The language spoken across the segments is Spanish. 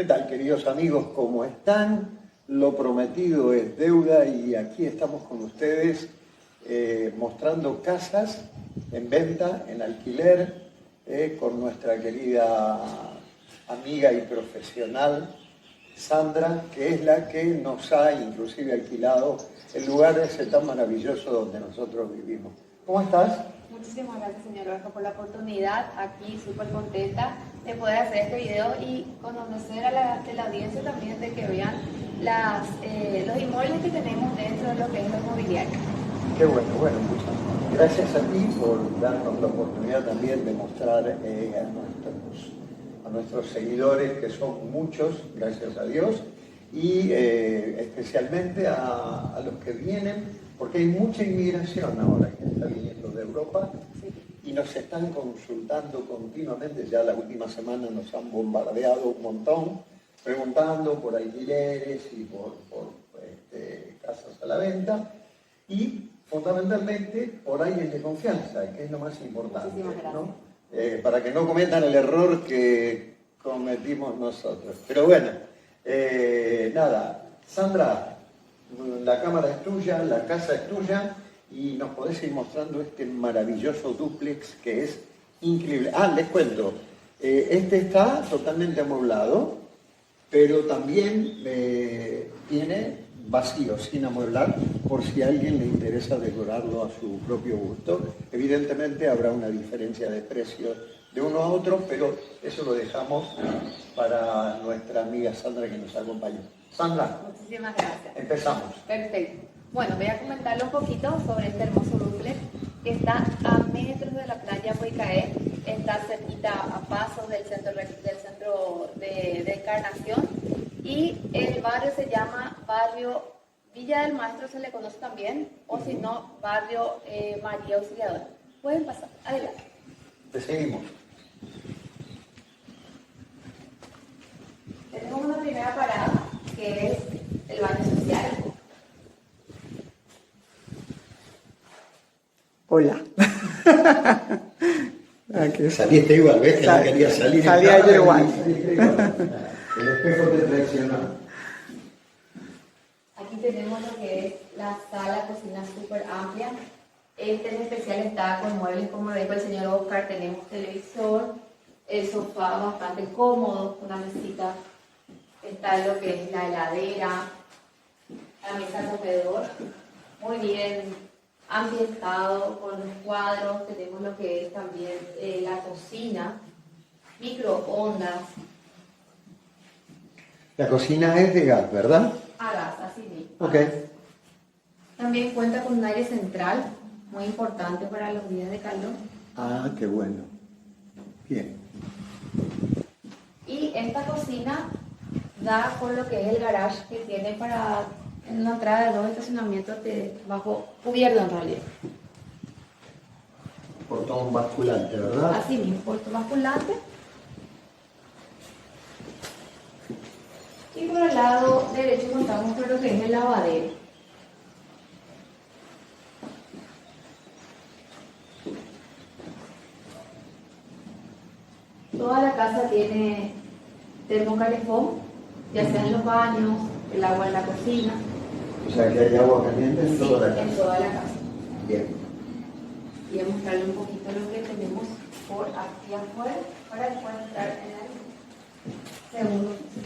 ¿Qué tal, queridos amigos? ¿Cómo están? Lo prometido es deuda y aquí estamos con ustedes mostrando casas en venta, en alquiler, con nuestra querida amiga y profesional Sandra, que es la que nos ha inclusive alquilado el lugar ese tan maravilloso donde nosotros vivimos. ¿Cómo estás? Muchísimas gracias, señor Orozco, por la oportunidad. Aquí súper contenta de poder hacer este video y conocer a la audiencia también, de que vean los inmuebles que tenemos dentro de lo que es lo inmobiliario. Qué bueno, muchas gracias a ti por darnos la oportunidad también de mostrar a nuestros seguidores, que son muchos, gracias a Dios, y especialmente a los que vienen, porque hay mucha inmigración ahora que está viniendo de Europa. Sí. Y nos están consultando continuamente. Ya la última semana nos han bombardeado un montón, preguntando por alquileres y por casas a la venta, y fundamentalmente por alguien de confianza, que es lo más importante, ¿no? Para que no cometan el error que cometimos nosotros. Pero bueno, nada, Sandra, la cámara es tuya, la casa es tuya, y nos podés ir mostrando este maravilloso dúplex que es increíble. Les cuento, este está totalmente amueblado, pero también tiene vacío, sin amueblar, por si a alguien le interesa decorarlo a su propio gusto. Evidentemente habrá una diferencia de precios de uno a otro, pero eso lo dejamos para nuestra amiga Sandra, que nos acompaña. Sandra. Muchísimas gracias. Empezamos. Perfecto. Bueno, voy a comentarle un poquito sobre este hermoso dúplex que está a metros de la playa Buicaé, está cerquita a pasos del centro de Encarnación, y el barrio se llama barrio Villa del Maestro, se le conoce también, o si no, barrio María Auxiliadora. Pueden pasar, adelante. Te seguimos. Tenemos una primera parada, que es el baño social. Hola. Saliste igual, ¿ves? Que no quería salir. Salía yo igual. El espejo te traicionó. Aquí tenemos lo que es la sala cocina súper amplia. Este en especial está con muebles, como lo dijo el señor Oscar. Tenemos televisor, el sofá bastante cómodo, una mesita. Está lo que es la heladera, la mesa comedor, muy bien ambientado con los cuadros. Tenemos lo que es también la cocina, microondas. La cocina es de gas, ¿verdad? A gas, así mismo. Ok. También cuenta con un aire central, muy importante para los días de calor. Qué bueno. Bien. Y esta cocina da con lo que es el garage, que tiene para una entrada de 2 estacionamientos bajo cubierto en realidad. Portón basculante, ¿verdad? Así mismo, portón basculante. Y por el lado derecho contamos con lo que es el lavadero. Toda la casa tiene termocalefón, ya sea en los baños, el agua en la cocina. O sea que hay agua caliente en toda la casa. En toda la casa. Bien. Y a mostrarle un poquito lo que tenemos por aquí afuera para que puedan entrar en el segundo piso.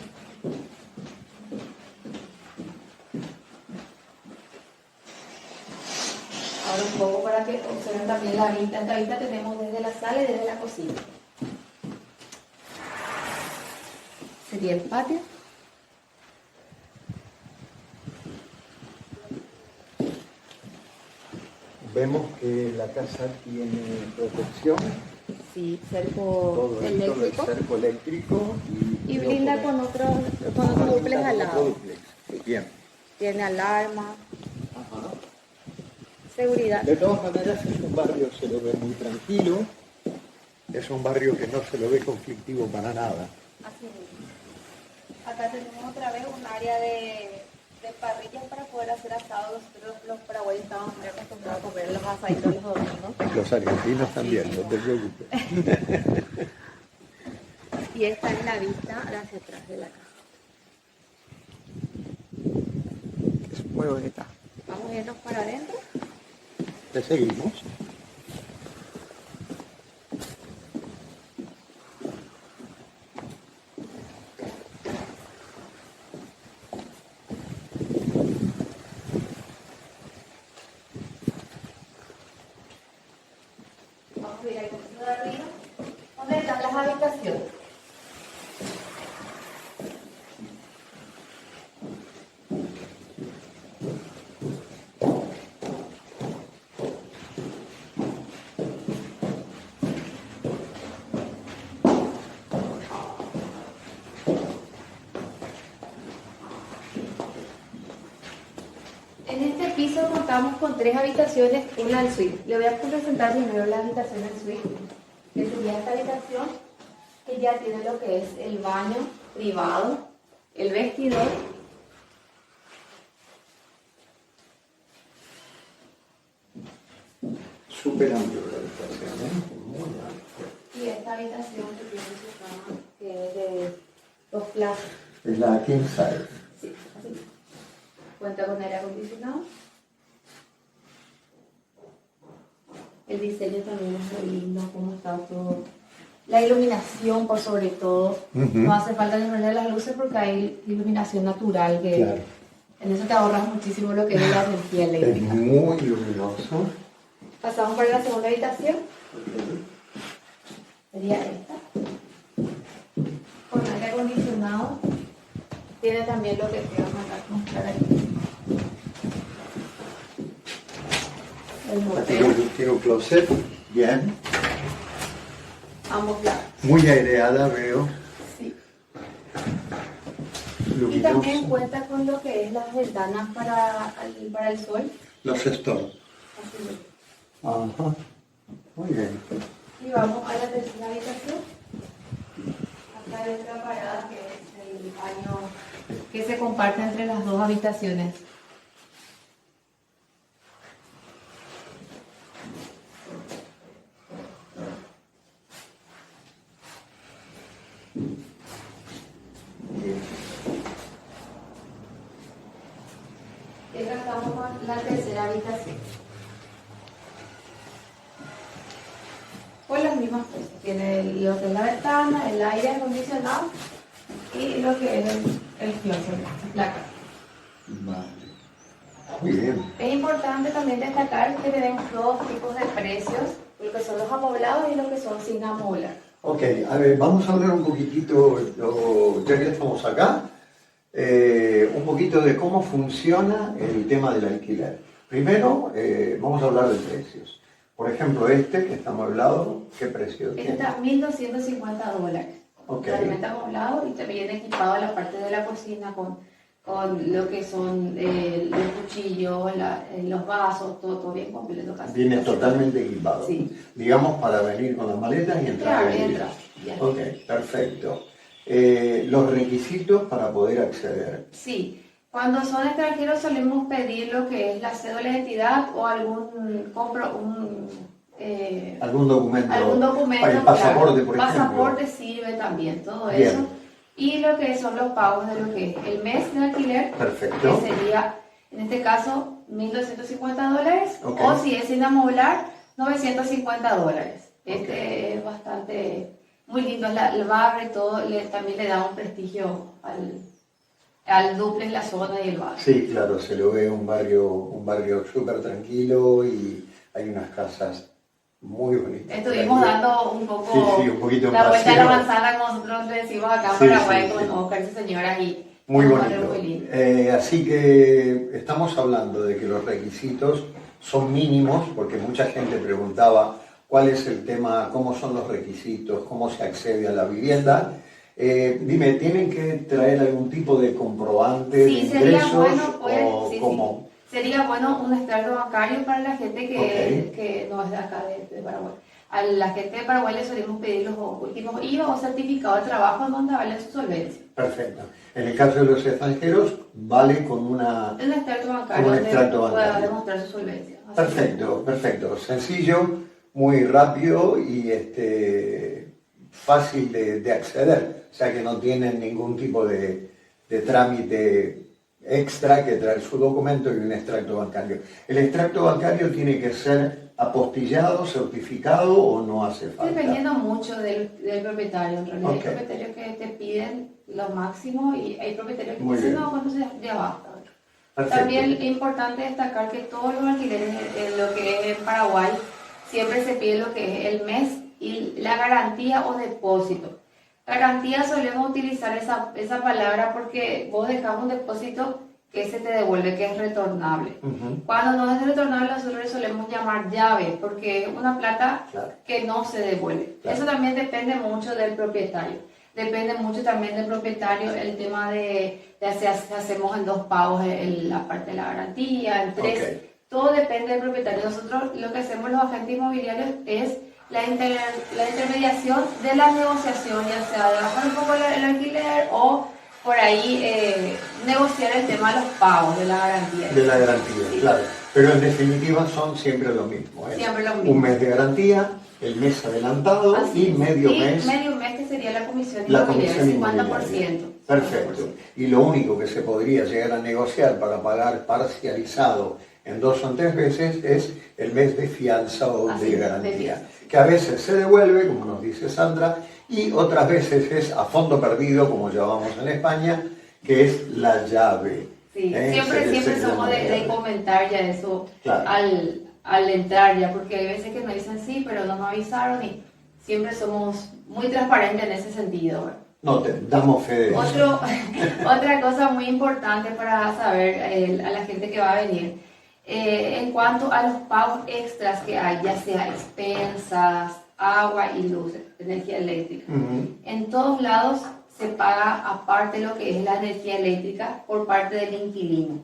Ahora un poco para que observen también la vista. Esta vista tenemos desde la sala y desde la cocina. Sería el patio. Vemos que la casa tiene protección. Sí, cerco Todo eléctrico. el cerco eléctrico. Y brinda con otros dúplex al lado. Bien. Tiene alarma. Ajá. Seguridad. De todas maneras, es un barrio, se lo ve muy tranquilo. Es un barrio que no se lo ve conflictivo para nada. Así mismo. Acá tenemos otra vez un área de parrillas para poder hacer asados. Los paraguayos estamos muy acostumbrados a comer los asaditos los domingos. Los argentinos también, no te preocupes. Y esta es la vista hacia atrás de la casa. muy bonita. Vamos a irnos para adentro. Te seguimos. Vamos a ir al piso de arriba, donde están las habitaciones. En este piso contamos con 3 habitaciones, una en suite. Le voy a presentar primero la habitación en suite, que sería esta habitación, que ya tiene lo que es el baño privado, el vestidor, Súper amplio la habitación, ¿eh? Muy amplio. y esta habitación que tiene su cama, que es de 2 plazas. Es la king size. Sí, así. Cuenta con aire acondicionado. El diseño también es muy lindo, cómo está todo. La iluminación, por sobre todo. No hace falta ni prender las luces porque hay iluminación natural. Que Claro. en eso te ahorras muchísimo lo que es la energía Es eléctrica. muy luminoso. Pasamos por la segunda habitación. Sería esta. Con aire acondicionado. Tiene también lo que te voy a mostrar aquí. El motel. Tiene un closet, bien. Ambos lados. Muy aireada, veo. Sí. Y Luminosa. también cuenta con lo que es las ventanas para el sol. Los stores. Así es. Ajá. Muy bien. Y vamos a la tercera habitación. Acá hay otra parada que es el baño que se comparte entre las 2 habitaciones. Bien. Y acá estamos con la tercera habitación. Con las mismas cosas. Tiene lo que es la ventana, el aire acondicionado y lo que es el closet, la placa. Vale. Muy bien. Es importante también destacar que tenemos 2 tipos de precios, lo que son los amoblados y lo que son sin amoblar. Ok, a ver, vamos a hablar un poquitito, ya que estamos acá, un poquito de cómo funciona el tema del alquiler. Primero, vamos a hablar de precios. Por ejemplo, este que está amoblado, ¿qué precio Este tiene? está $1.250. Ok. Totalmente amoblado y también equipado la parte de la cocina con lo que son los cuchillos, los vasos, todo bien completo. Casi. Viene totalmente equipado. Sí. Digamos para venir con las maletas y entrar Claro, a vivir. entra. Ya. Ok, perfecto. Los requisitos para poder acceder. Sí, cuando son extranjeros solemos pedir lo que es la cédula de identidad o algún ¿Algún documento? algún documento. Para el pasaporte, claro. por ejemplo. Pasaporte sirve también, todo Bien. eso. Y lo que son los pagos de lo que es el mes de alquiler, Perfecto. que sería, en este caso, $1.250, Ok. o si es sin amoblar, $950. Este es bastante, muy lindo, el barrio y todo, también le da un prestigio al duplex, la zona y el barrio. Sí, claro, se lo ve un barrio súper tranquilo y hay unas casas muy bonitas. Estuvimos dando un poco Sí, un poquito en la vuelta a la paseo. manzana, como nosotros le decimos acá en Sí, Paraguay, sí, con sí. Oscar y su señora, y Muy un bonito. barrio muy lindo. Así que estamos hablando de que los requisitos son mínimos, porque mucha gente preguntaba cuál es el tema, cómo son los requisitos, cómo se accede a la vivienda. Dime, ¿tienen que traer algún tipo de comprobante de Sí, sería ingresos bueno, pues, o sí, cómo? sí. Sería bueno un extracto bancario para la gente Ok. que no es de acá de Paraguay. A la gente de Paraguay le solemos pedir los últimos IVA o certificado de trabajo donde valen su solvencia. Perfecto. En el caso de los extranjeros, vale con una... Un extracto bancario Un donde extracto pueda bancario. demostrar su solvencia. Así Perfecto, perfecto. Sencillo, muy rápido y fácil de acceder. O sea que no tienen ningún tipo de trámite extra que trae su documento y un extracto bancario. ¿El extracto bancario tiene que ser apostillado, certificado o no hace falta? Dependiendo mucho del propietario. En realidad Okay. hay propietarios que te piden lo máximo y hay propietarios que Muy dicen, bien. no, cuando ya basta. Perfecto. También es importante destacar que todos los alquileres en lo que es en Paraguay siempre se pide lo que es el mes y la garantía o depósito. Garantía solemos utilizar esa palabra porque vos dejás un depósito que se te devuelve, que es retornable. Cuando no es retornable, nosotros le solemos llamar llave, porque es una plata que no se devuelve. Eso también depende mucho del propietario. Depende mucho también del propietario el tema de si hacemos en 2 pagos la parte de la garantía, en 3. Todo depende del propietario. Nosotros lo que hacemos los agentes inmobiliarios es la intermediación de la negociación, ya sea de bajar un poco el alquiler o por ahí negociar el tema de los pagos, de la garantía. De la garantía, sí. Claro. Pero en definitiva son siempre lo mismo. Siempre lo mismo. Un mes de garantía, el mes adelantado y medio mes. Medio mes que sería la comisión inmobiliaria, el 50%. Perfecto. 50%. Y lo único que se podría llegar a negociar para pagar parcializado en 2 o 3 veces es el mes de fianza o de garantía. Que a veces se devuelve, como nos dice Sandra, y otras veces es a fondo perdido, como llamamos en España, que es la llave. Sí, siempre somos de comentar ya eso al entrar ya, porque hay veces que nos dicen sí, pero no nos avisaron y siempre somos muy transparentes en ese sentido, ¿verdad? No, te damos fe de eso. Otra cosa muy importante para saber a la gente que va a venir, en cuanto a los pagos extras que hay, ya sea expensas, agua y luz, energía eléctrica. En todos lados se paga aparte lo que es la energía eléctrica por parte del inquilino.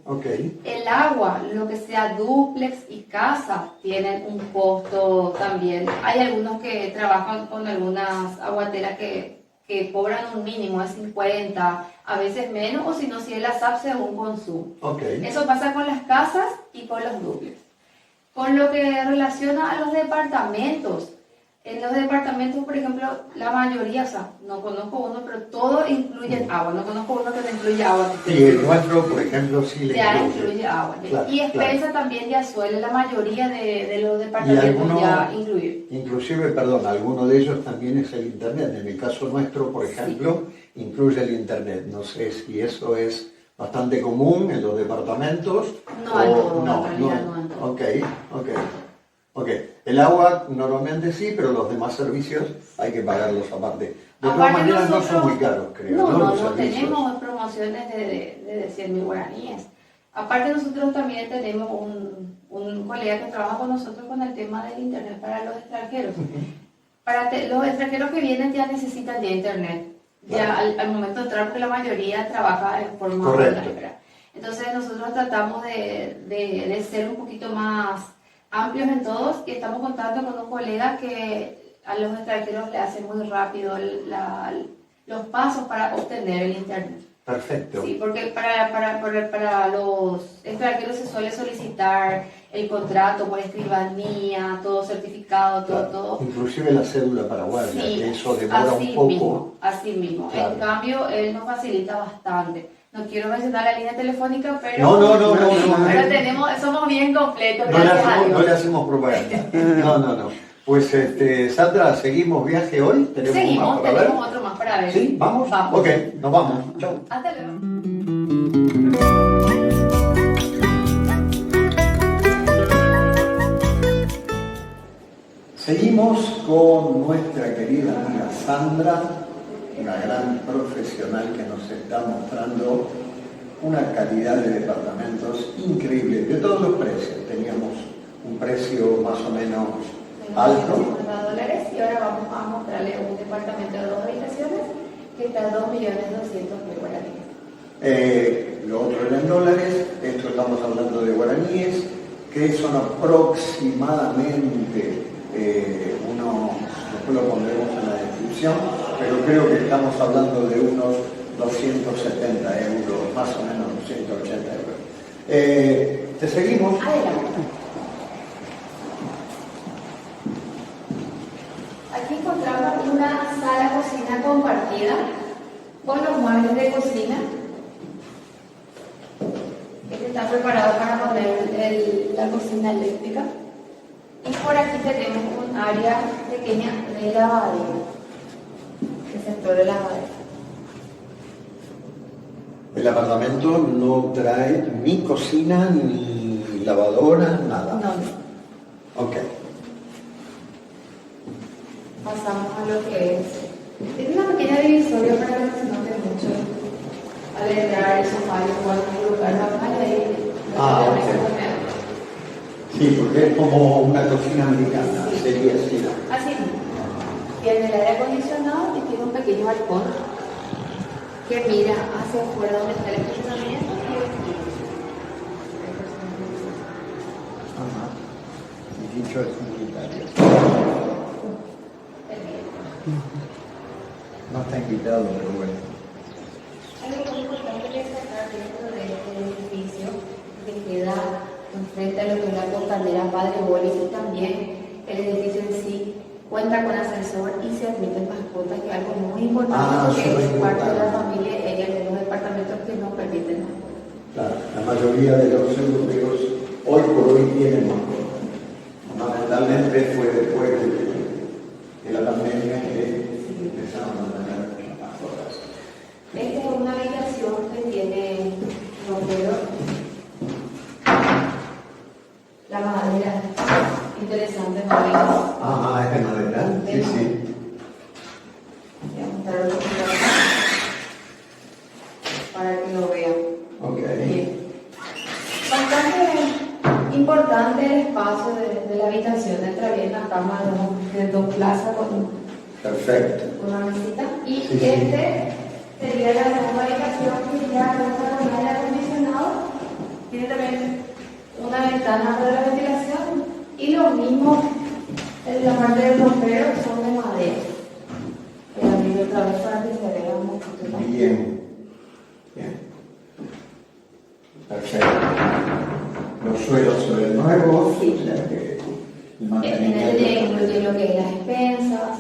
El agua, lo que sea dúplex y casa, tienen un costo también. Hay algunos que trabajan con algunas aguateras que cobran un mínimo de 50, a veces menos, o si no, si es la SAP según consumo. Eso pasa con las casas y con los dúplex. Con lo que relaciona a los departamentos, en los departamentos, por ejemplo, la mayoría, o sea, no conozco uno, pero todo incluye agua. No conozco uno que no incluye agua. Y el nuestro, por ejemplo, sí le incluye agua. Y expensa también ya suele la mayoría de los departamentos ya incluir. Inclusive, perdón, alguno de ellos también es el internet. En el caso nuestro, por ejemplo, incluye el internet. No sé si eso es bastante común en los departamentos. No en todo, en realidad no en todo. Ok, el agua normalmente sí, pero los demás servicios hay que pagarlos aparte. De todas maneras no son muy caros, creo. No tenemos promociones de 100.000 guaraníes. Aparte nosotros también tenemos un colega que trabaja con nosotros con el tema del internet para los extranjeros. Los extranjeros que vienen ya necesitan ya internet, ya al momento de entrar, porque la mayoría trabaja en forma online. Entonces nosotros tratamos de ser un poquito más amplios en todos y estamos contando con un colega que a los extranjeros le hace muy rápido los pasos para obtener el internet. Perfecto. Sí, porque para los extranjeros se suele solicitar el contrato por escribanía, todo certificado, todo. Inclusive la cédula paraguaya, que eso demora un poco. Así mismo. En cambio, él nos facilita bastante. No quiero mencionar la línea telefónica, pero pero somos bien completos. No le hacemos propaganda. No. Pues Sandra, ¿seguimos viaje hoy? Tenemos otro más para ver. ¿Sí? ¿Vamos? Ok, nos vamos. Chau. Hasta luego. Seguimos con nuestra querida amiga Sandra, una gran profesional que nos está mostrando una calidad de departamentos increíble, de todos los precios. Teníamos un precio más o menos alto. $50 y ahora vamos a mostrarle un departamento de 2 habitaciones que está a 2.200.000 guaraníes. Lo otro era en dólares, esto estamos hablando de guaraníes, que son aproximadamente después lo pondremos en la descripción, pero creo que estamos hablando de unos 270 euros, más o menos 280 euros. ¿Te seguimos? Adelante. Aquí encontramos una sala-cocina compartida con los muebles de cocina. preparado para poner la cocina eléctrica. Y por aquí tenemos un área pequeña de lavadero, el sector de lavadero. El apartamento no trae ni cocina, ni lavadora, nada. No. Ok. Pasamos a lo que es. Tiene una pequeña divisoria para que no se note mucho. Al entrar el sofá, igual colocar la pala y Ok. Sí, porque es como una cocina americana, sería así, ¿no? así mismo. Tiene el aire acondicionado y tiene un pequeño balcón que mira hacia afuera donde está el estacionamiento y el Ajá. Y dicho es comunitario. No está invitado, pero bueno. Algo muy importante que destacar dentro de este edificio que queda enfrente a lo que es la costanera Padre Bolis y también el edificio en sí cuenta con ascensor y se admiten mascotas, que es algo muy importante porque es parte de la familia y hay algunos departamentos que no permiten mascotas. Claro, la mayoría de los europeos hoy por hoy tienen mascotas. Fundamentalmente fue después de la pandemia que empezaron a tener mascotas. Esta es una habitación que tiene ropero, la madera, interesante madera. Ajá, es de madera. Sí, sí. Voy a mostrar otro poquito acá para que lo vean. Ok. Bien. Bastante importante el espacio de la habitación. Entra bien la cama de dos plazas con Perfecto. una mesita. Y Sí, sí. este sería la segunda habitación que ya cuenta con aire acondicionado. Tiene también una ventana para la ventilación. Y lo mismo en la parte del ropero son de madera. Voy a abrir otra vez para que se vea un poquito más. Bien. Bien. Perfecto. Los suelos se ven nuevos. Sí. O sea que el En mantenimiento. el incluye lo que es las expensas,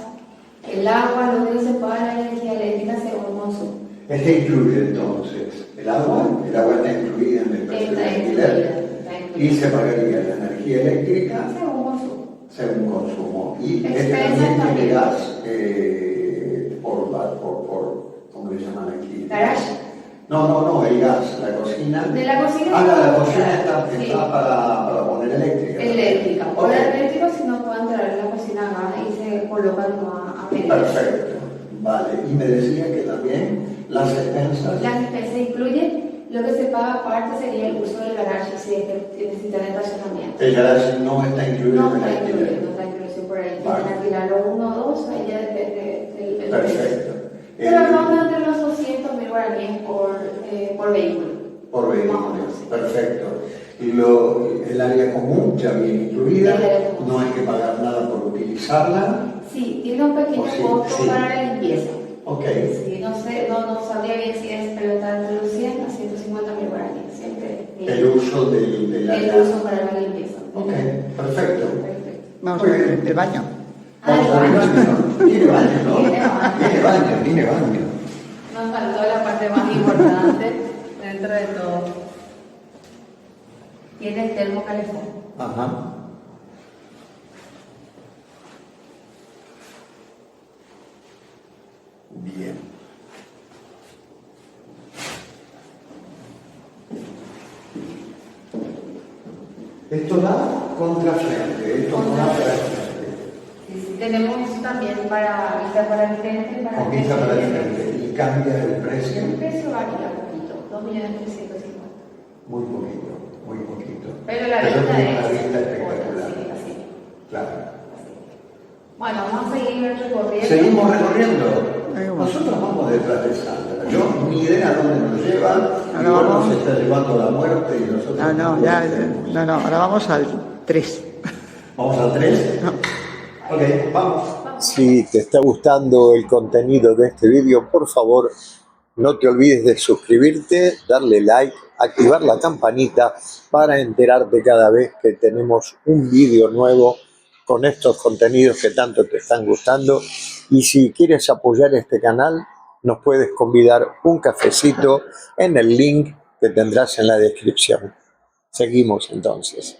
el agua, lo que se paga la energía eléctrica según consumo. Este incluye entonces el agua está incluida en el precio Está del incluida, alquiler. está Y incluida. se pagaría la energía eléctrica Según consumo. según consumo. Y este Expensas también tiene también. gas ¿cómo le llaman aquí? Garage. No, el gas, la cocina. De la cocina. La cocina está Sí. para poner eléctrica. Eléctrica. Ok. Por eléctrico, si no pueden traer en la cocina a gas y se colocan a medir. Perfecto. Vale. Y me decía que también las expensas. Las expensas incluyen lo que se paga aparte sería el uso del garage si es que necesitan estacionamiento. El garage no está incluido No en el está incluido, alquiler. no está incluido por ahí. Vale. Quieren alquilarlo 1 o 2, ahí ya depende del precio. Perfecto. Pero ronda entre los 200.000 guaraníes por vehículo. Por vehículo. Más o menos, sí. Perfecto. Y el área común ya viene incluida. El área común. No hay que pagar nada por utilizarla. Sí, tiene un pequeño Sí, costo sí. para la limpieza. Ok. Sí, no sé, no sabría bien si es, pero está entre los 100 a 150.000 guaraníes. Siempre El uso del el área. uso para la limpieza. Ok, perfecto. Perfecto. Vamos Muy a ver bien. el baño. Vamos a ver el baño, ¿no? Tiene baño, ¿no? Tiene baño. Tiene baño. Nos faltó la parte más importante dentro de todo. Tiene termocalefón. Ajá. Bien. Esto da contrafrente, esto no da para frente. Sí, tenemos también para vista para el frente y para Con vista para el frente. Y cambia el precio. El precio varía un poquito, 2.350.000. Muy poquito, muy poquito. Pero la vista tiene es una vista otra, espectacular. sí, así. Claro. Bueno, vamos a seguir el recorrido. Seguimos recorriendo. Ahí vamos. Nosotros vamos detrás de Sandra. Yo ni idea a dónde nos lleva. Ahora Igual vamos. nos está llevando la muerte y nosotros. No, ahora vamos al 3. ¿Vamos al 3? No. Ok, vamos. Si te está gustando el contenido de este vídeo, por favor, no te olvides de suscribirte, darle like, activar la campanita para enterarte cada vez que tenemos un vídeo nuevo con estos contenidos que tanto te están gustando. Y si quieres apoyar este canal, nos puedes convidar un cafecito en el link que tendrás en la descripción. Seguimos entonces.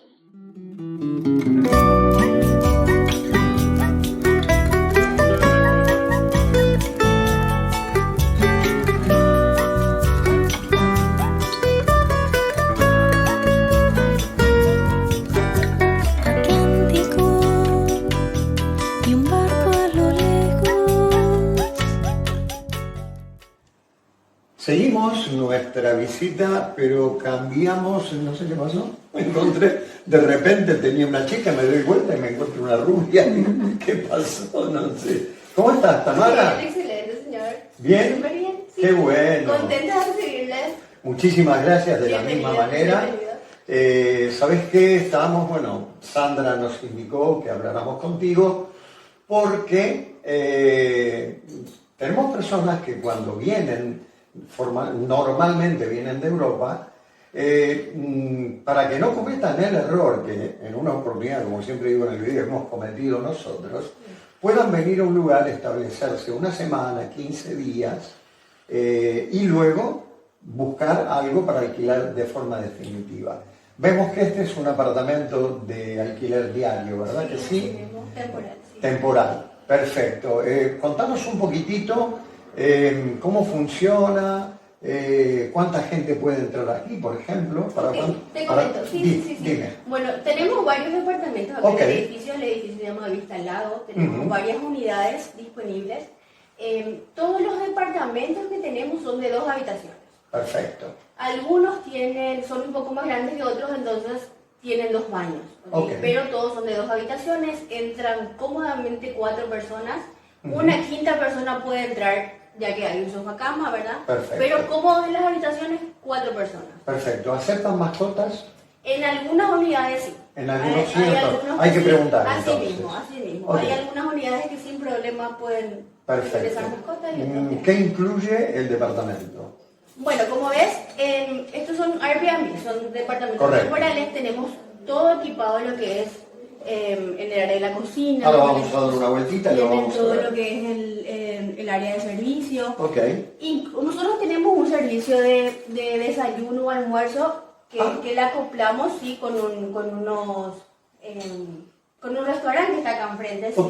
Seguimos nuestra visita, pero cambiamos, no sé qué pasó, me encontré, de repente tenía una chica, me doy vuelta y me encuentro una rubia, ¿qué pasó? No sé. ¿Cómo estás, Tamara? Bien, excelente, señor. ¿Bien? Súper bien, sí. Qué bueno. Contenta de recibirles. Muchísimas gracias de la Bienvenido, misma manera. bienvenido. ¿Sabes qué? Estábamos, bueno, Sandra nos indicó que habláramos contigo porque tenemos personas que cuando vienen, normalmente vienen de Europa, para que no cometan el error que en una oportunidad, como siempre digo en el vídeo, hemos cometido nosotros, puedan venir a un lugar, establecerse una semana, 15 días, y luego buscar algo para alquilar de forma definitiva. Vemos que este es un apartamento de alquiler diario, ¿verdad que sí? Temporal, sí. Temporal, perfecto. Contanos un poquitito cómo funciona, cuánta gente puede entrar aquí, por ejemplo. Te comento, sí. Dime. Bueno, tenemos varios departamentos acá en el edificio se llama Vista al Lago, tenemos varias unidades disponibles. Todos los departamentos que tenemos son de 2 habitaciones. Perfecto. Algunos son un poco más grandes que otros, entonces tienen 2 baños. ¿Okay? Pero todos son de 2 habitaciones, entran cómodamente 4 personas. Una quinta persona puede entrar, ya que hay un sofá cama, ¿verdad? Perfecto. Pero cómodos en las habitaciones, 4 personas. Perfecto. ¿Aceptan mascotas? En algunas unidades sí. En algunos sí, hay que preguntar. Así mismo. Okay. Hay algunas unidades que sin problema pueden ingresar mascotas y otras. ¿Qué incluye el departamento? Bueno, como ves, estos son Airbnb, son departamentos temporales, tenemos todo equipado lo que es en el área de la cocina. Ahora vamos a dar una vueltita y lo vamos a ver. Todo lo que es el área de servicio. Ok. Y nosotros tenemos un servicio de desayuno o almuerzo que la acoplamos sí, con un restaurante que está acá enfrente, ¿sí?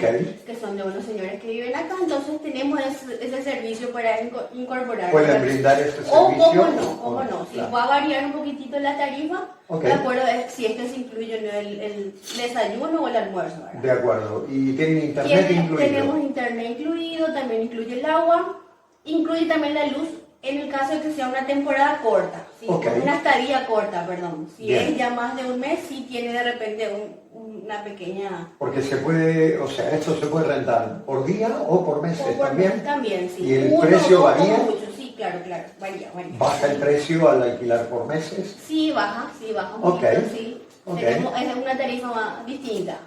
Que son de unos señores que viven acá, entonces tenemos ese servicio para incorporar. ¿Pueden brindar este servicio? Cómo no. Sí, va a variar un poquitito la tarifa, de acuerdo a si esto se incluye o no el desayuno o el almuerzo, ¿verdad? De acuerdo. ¿Y tienen internet incluido? Tenemos internet incluido, también incluye el agua, incluye también la luz, en el caso de que sea una temporada corta, ¿sí? Una estadía corta, perdón. Si es ya más de un mes, sí tiene de repente una pequeña... Porque se puede, o sea, esto se puede rentar por día o por meses también. También, sí. ¿Y el precio varía? Mucho, sí, claro, varía. ¿Baja el precio al alquilar por meses? Sí, baja un poquito, sí. Es una tarifa distinta.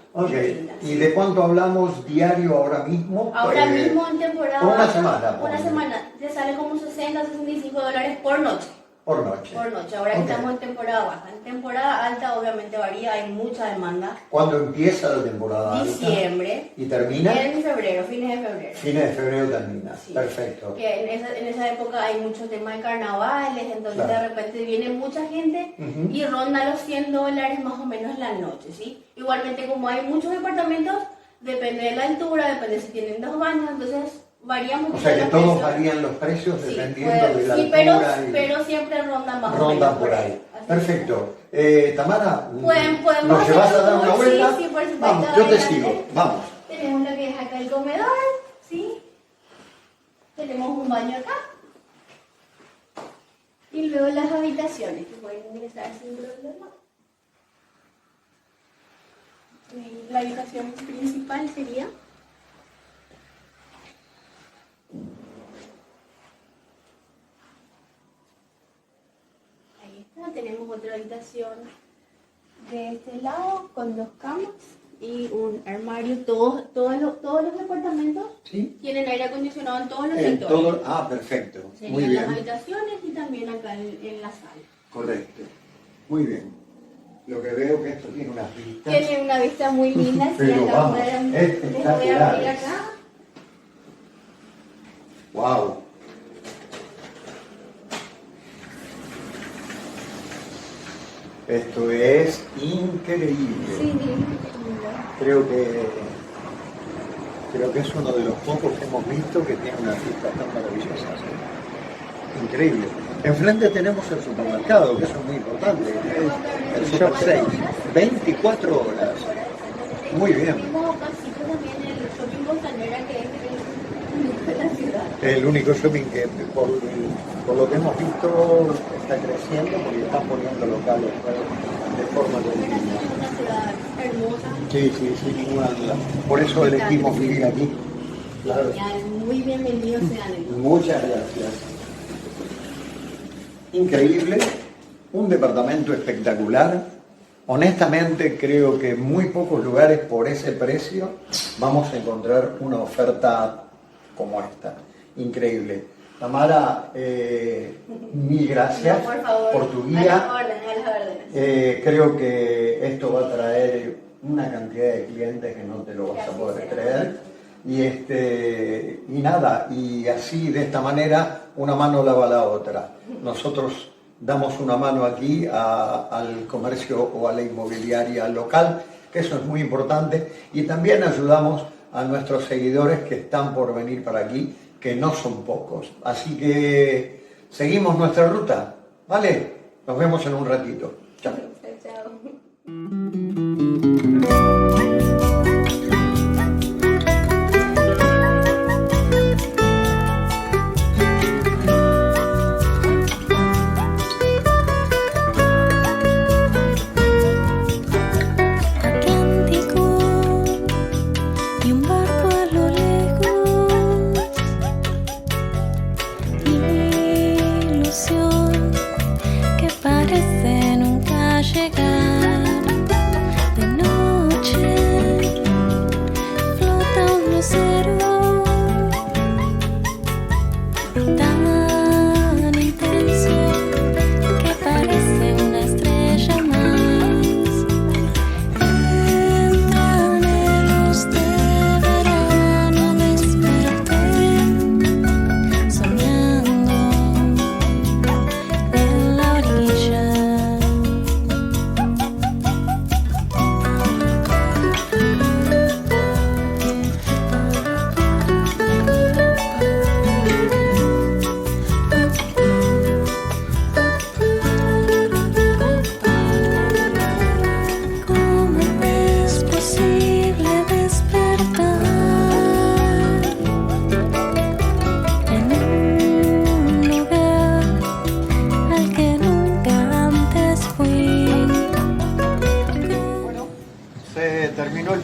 ¿Y de cuánto hablamos diario ahora mismo? Ahora mismo en temporada. Por una semana. Una semana. Te sale como $60-65 por noche. Por noche. Ahora estamos en temporada baja. En temporada alta obviamente varía, hay mucha demanda. ¿Cuándo empieza la temporada alta? Diciembre. ¿Y termina? En febrero, fines de febrero. Fines de febrero termina, sí. Perfecto. Que en esa época hay mucho tema de carnavales, entonces de repente viene mucha gente y ronda los $100 más o menos la noche, ¿sí? Igualmente como hay muchos departamentos, depende de la altura, depende si tienen 2 baños, entonces varía mucho. O sea que todos varían los precios dependiendo de la altura. Pero siempre rondan más o menos. Rondan por ahí. Perfecto. Tamara, ¿podemos ¿nos llevas a dar una vuelta? Sí, por supuesto. Vamos, yo te sigo. Vamos. Tenemos lo que es acá el comedor, ¿sí? Tenemos un baño acá. Y luego las habitaciones, que pueden ingresar sin problema. La habitación principal sería... Ahí está, tenemos otra habitación de este lado con 2 camas y un armario. Todos los departamentos tienen aire acondicionado en todos los sectores. Perfecto. Serían Muy bien. las habitaciones y también acá en la sala. Correcto. Muy bien. Lo que veo que esto tiene unas vistas. Tiene una vista muy linda. Pero acá vamos, les voy a abrir acá. Wow. Esto es increíble. Sí, Creo que es uno de los pocos que hemos visto que tiene una vista tan maravillosa. ¿Sí? Increíble. Enfrente tenemos el supermercado, que eso es muy importante. Es el Super 6. 24 horas. Muy bien. El único shopping que por lo que hemos visto está creciendo porque están poniendo locales de forma continua. Sí, sin ninguna duda. Por eso elegimos vivir aquí. Claro. Muy bienvenidos sean. Muchas gracias. Increíble, un departamento espectacular. Honestamente creo que en muy pocos lugares por ese precio vamos a encontrar una oferta como esta. Increíble. Tamara, mil gracias No, por favor, por tu guía. a las órdenes. Creo que esto va a traer una cantidad de clientes que no te lo vas a poder creer. Y nada, y así de esta manera una mano lava la otra. Nosotros damos una mano aquí al comercio o a la inmobiliaria local, que eso es muy importante, y también ayudamos a nuestros seguidores que están por venir para aquí, que no son pocos. Así que seguimos nuestra ruta, ¿vale? Nos vemos en un ratito. Chao.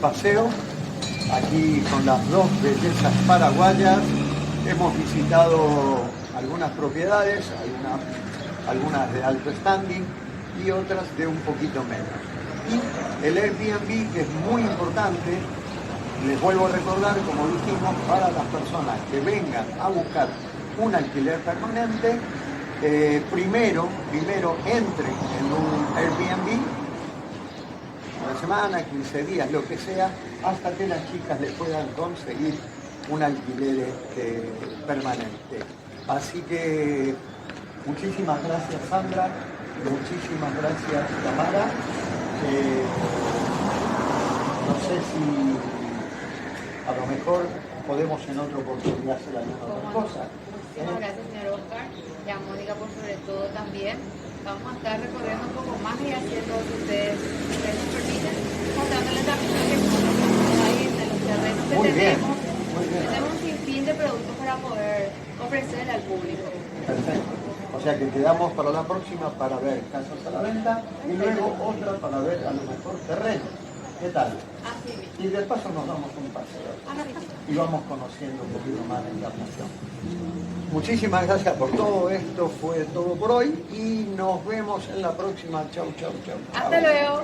Paseo aquí con las dos bellezas paraguayas. Hemos visitado algunas propiedades, algunas de alto standing y otras de un poquito menos. Y el Airbnb, que es muy importante, les vuelvo a recordar, como dijimos, para las personas que vengan a buscar un alquiler permanente, primero entren en un Airbnb una semana, 15 días, lo que sea, hasta que las chicas les puedan conseguir un alquiler permanente. Así que muchísimas gracias, Sandra, muchísimas gracias, Tamara. No sé si a lo mejor podemos en otra oportunidad hacer alguna otra cosa. Muchísimas gracias, señor Oscar, y a Mónica por sobre todo también. Vamos a estar recorriendo un poco más y haciendo, si ustedes nos permiten, mostrándoles también lo que estamos ahí en los terrenos que tenemos. Muy bien. Tenemos un sinfín de productos para poder ofrecer al público. Perfecto. O sea que quedamos para la próxima para ver casas a la venta y luego otra para ver a lo mejor terrenos. ¿Qué tal? Así mismo. Y de paso nos damos un paseo y vamos conociendo un poquito más de la nación. Muchísimas gracias por todo esto, fue todo por hoy y nos vemos en la próxima. Chau, chau, chau. Hasta luego.